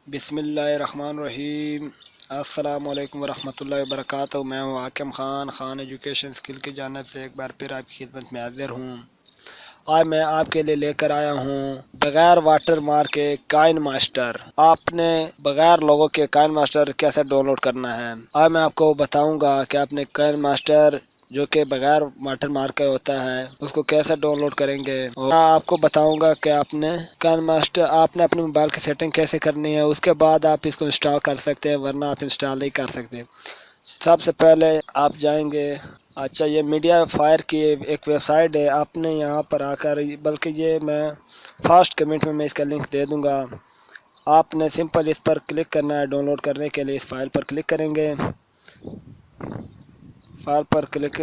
بسم اللہ الرحمن الرحیم۔ السلام علیکم ورحمۃ اللہ وبرکاتہ۔ میں ہوں حاکم خان ایجوکیشن اسکل کی جانب سے ایک بار پھر آپ کی خدمت میں حاضر ہوں۔ آج میں آپ کے لیے لے کر آیا ہوں بغیر واٹر مارک کے کائن ماسٹر۔ آپ نے بغیر لوگو کے کائن ماسٹر کیسے ڈاؤن لوڈ کرنا ہے، آج میں آپ کو بتاؤں گا کہ آپ نے کائن ماسٹر جو کہ بغیر واٹر مارک کا ہوتا ہے اس کو کیسے ڈاؤن لوڈ کریں گے، اور میں آپ کو بتاؤں گا کہ آپ نے کائن ماسٹر آپ نے اپنے موبائل کی سیٹنگ کیسے کرنی ہے، اس کے بعد آپ اس کو انسٹال کر سکتے ہیں، ورنہ آپ انسٹال نہیں کر سکتے۔ سب سے پہلے آپ جائیں گے، اچھا یہ میڈیا فائر کی ایک ویب سائٹ ہے، آپ نے یہاں پر آ کر، بلکہ یہ میں فاسٹ کمنٹ میں اس کا لنک دے دوں گا، آپ نے سمپل اس پر کلک کرنا ہے۔ ڈاؤن لوڈ کرنے کے لیے اس فائل پر کلک کریں گے، فائل پر کلک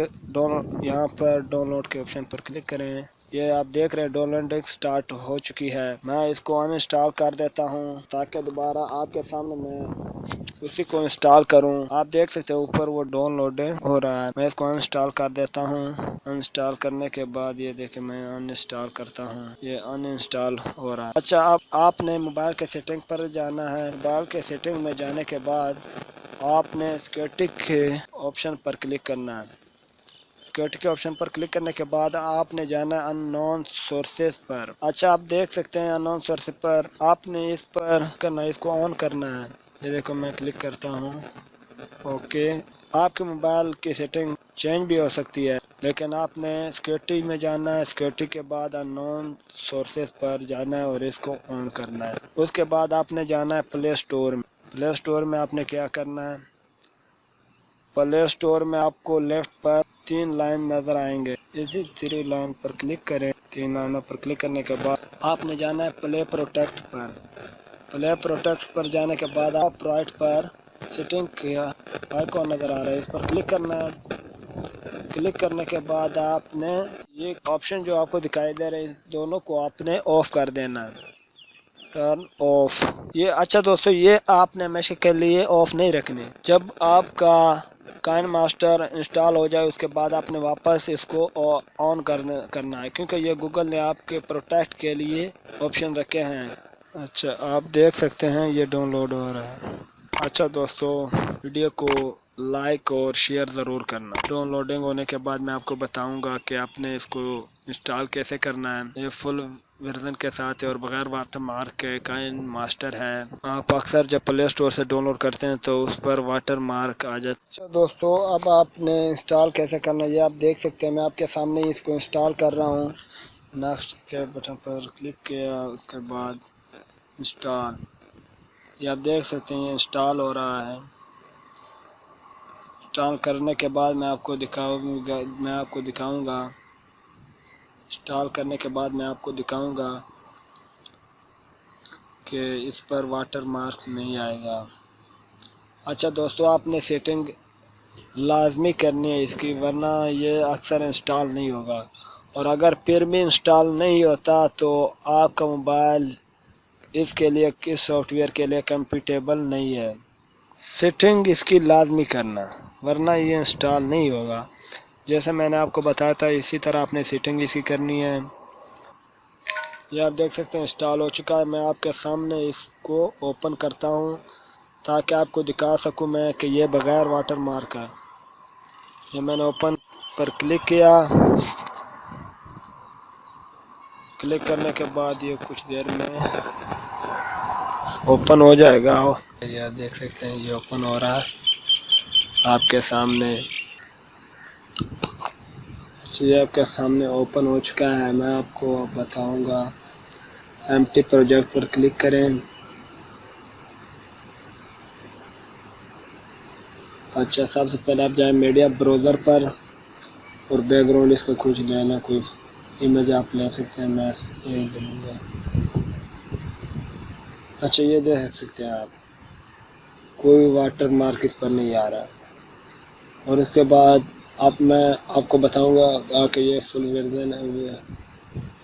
یہاں پر ڈاؤن لوڈ کے آپشن پر کلک کریں۔ یہ آپ دیکھ رہے ہیں ڈاؤن لوڈنگ سٹارٹ ہو چکی ہے۔ میں اس کو ان انسٹال کر دیتا ہوں تاکہ دوبارہ آپ کے سامنے میں اسی کو انسٹال کروں۔ آپ دیکھ سکتے ہیں اوپر وہ ڈاؤن لوڈ ہو رہا ہے۔ میں اس کو ان انسٹال کر دیتا ہوں۔ انسٹال کرنے کے بعد یہ دیکھیں میں ان انسٹال کرتا ہوں، یہ ان انسٹال ہو رہا ہے۔ اچھا آپ نے موبائل کے سیٹنگ پر جانا ہے۔ موبائل کے سیٹنگ میں جانے کے بعد آپ نے سیکورٹی کے آپشن پر کلک کرنا ہے۔ سیکورٹی کے آپشن پر کلک کرنے کے بعد آپ نے جانا ہے ان نون سورسز پر۔ اچھا آپ دیکھ سکتے ہیں ان نون سورسز پر آپ نے اس پر کرنا ہے، اس کو آن کرنا ہے۔ یہ دیکھو میں کلک کرتا ہوں، اوکے۔ آپ کے موبائل کی سیٹنگ چینج بھی ہو سکتی ہے، لیکن آپ نے سیکورٹی میں جانا ہے۔ سیکورٹی کے بعد ان نون سورسز پر جانا ہے اور اس کو آن کرنا ہے۔ اس کے بعد آپ نے جانا ہے پلے سٹور میں۔ پلے سٹور میں آپ نے کیا کرنا ہے، پلے سٹور میں آپ کو لیفٹ پر 3 لائن نظر آئیں گے، اسی 3 لائن پر کلک کریں۔ 3 لائنوں پر کلک کرنے کے بعد آپ نے جانا ہے پلے پروٹیکٹ پر۔ پلے پروٹیکٹ پر جانے کے بعد آپ رائٹ پر سیٹنگ کیا آئیکن نظر آ رہا ہے، اس پر کلک کرنا ہے۔ کلک کرنے کے بعد آپ نے یہ آپشن جو آپ کو دکھائی دے رہے ہیں دونوں کو آپ نے آف کر دینا ہے، ٹرن آف۔ یہ اچھا دوستو، یہ آپ نے ہمیشہ کے لیے آف نہیں رکھنے۔ جب آپ کا کائن ماسٹر انسٹال ہو جائے اس کے بعد آپ نے واپس اس کو آن کرنا ہے، کیونکہ یہ گوگل نے آپ کے پروٹیکٹ کے لیے آپشن رکھے ہیں۔ اچھا آپ دیکھ سکتے ہیں یہ ڈاؤن لوڈ ہو رہا ہے۔ اچھا دوستو، ویڈیو کو لائک اور شیئر ضرور کرنا۔ ڈاؤن لوڈنگ ہونے کے بعد میں آپ کو بتاؤں گا کہ آپ نے اس کو انسٹال کیسے کرنا ہے۔ یہ فل ورژن کے ساتھ ہے اور بغیر واٹر مارک کے کائن ماسٹر ہے۔ آپ اکثر جب پلے سٹور سے ڈاؤن لوڈ کرتے ہیں تو اس پر واٹر مارک آ جاتا ہے۔ اچھا دوستو، اب آپ نے انسٹال کیسے کرنا ہے یہ آپ دیکھ سکتے ہیں، میں آپ کے سامنے اس کو انسٹال کر رہا ہوں۔ نیکسٹ کے بٹن پر کلک کیا، اس کے بعد انسٹال، یہ آپ دیکھ سکتے ہیں یہ انسٹال ہو رہا ہے۔ انسٹال کرنے کے بعد میں آپ کو دکھاؤں گا انسٹال کرنے کے بعد میں آپ کو دکھاؤں گا کہ اس پر واٹر مارک نہیں آئے گا۔ اچھا دوستو، آپ نے سیٹنگ لازمی کرنی ہے اس کی، ورنہ یہ اکثر انسٹال نہیں ہوگا، اور اگر پھر بھی انسٹال نہیں ہوتا تو آپ کا موبائل اس کے لیے کس سافٹ ویئر کے لیے کمپیٹیبل نہیں ہے۔ سیٹنگ اس کی لازمی کرنا، ورنہ یہ انسٹال نہیں ہوگا۔ جیسے میں نے آپ کو بتایا تھا اسی طرح آپ نے سیٹنگ اس کی کرنی ہے۔ یہ آپ دیکھ سکتے ہیں انسٹال ہو چکا ہے۔ میں آپ کے سامنے اس کو اوپن کرتا ہوں تاکہ آپ کو دکھا سکوں میں کہ یہ بغیر واٹر مارک ہے۔ یہ میں نے اوپن پر کلک کیا، کلک کرنے کے بعد یہ کچھ دیر میں اوپن ہو جائے گا۔ یہ آپ دیکھ سکتے ہیں یہ اوپن ہو رہا ہے آپ کے سامنے۔ یہ آپ کے سامنے اوپن ہو چکا ہے۔ میں آپ کو بتاؤں گا، ایمٹی پروجیکٹ پر کلک کریں۔ اچھا سب سے پہلے آپ جائیں میڈیا براؤزر پر اور بیک گراؤنڈ اس کا کچھ لینا، کوئی امیج آپ لے سکتے ہیں، میں یہ لوں گا۔ اچھا یہ دیکھ سکتے ہیں آپ کوئی واٹر مارک اس پر نہیں آ رہا، اور اس کے بعد میں آپ کو بتاؤں گا کہ یہ فل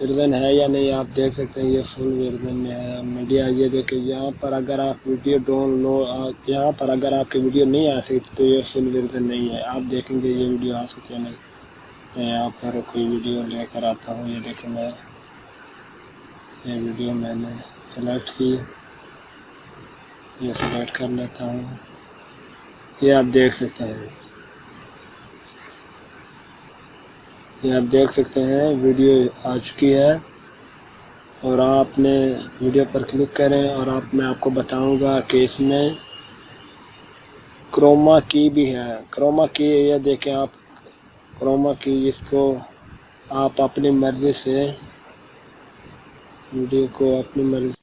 ورژن ہے یا نہیں۔ آپ دیکھ سکتے ہیں یہ فل ورژن میں ہے میڈیا۔ یہ دیکھیں یہاں پر اگر آپ ویڈیو یہاں پر اگر آپ کی ویڈیو نہیں آ سکتی تو یہ فل ورژن نہیں ہے۔ آپ دیکھیں گے یہ ویڈیو آ سکتی ہے نہیں۔ میں یہاں پر کوئی ویڈیو لے کر آتا ہوں، یہ دیکھیں یہ ویڈیو میں نے سلیکٹ کی۔ یہ سلیکٹ کر لیتا ہوں. یہ آپ دیکھ سکتے ہیں، یہ آپ دیکھ سکتے ہیں ویڈیو آ چکی ہے. اور آپ نے ویڈیو پر کلک کریں اور میں آپ کو بتاؤں گا کہ اس میں کروما کی بھی ہے. کروما کی یہ دیکھیں آپ، کروما کی اس کو آپ اپنی مرضی سے ویڈیو کو اپنی مرضی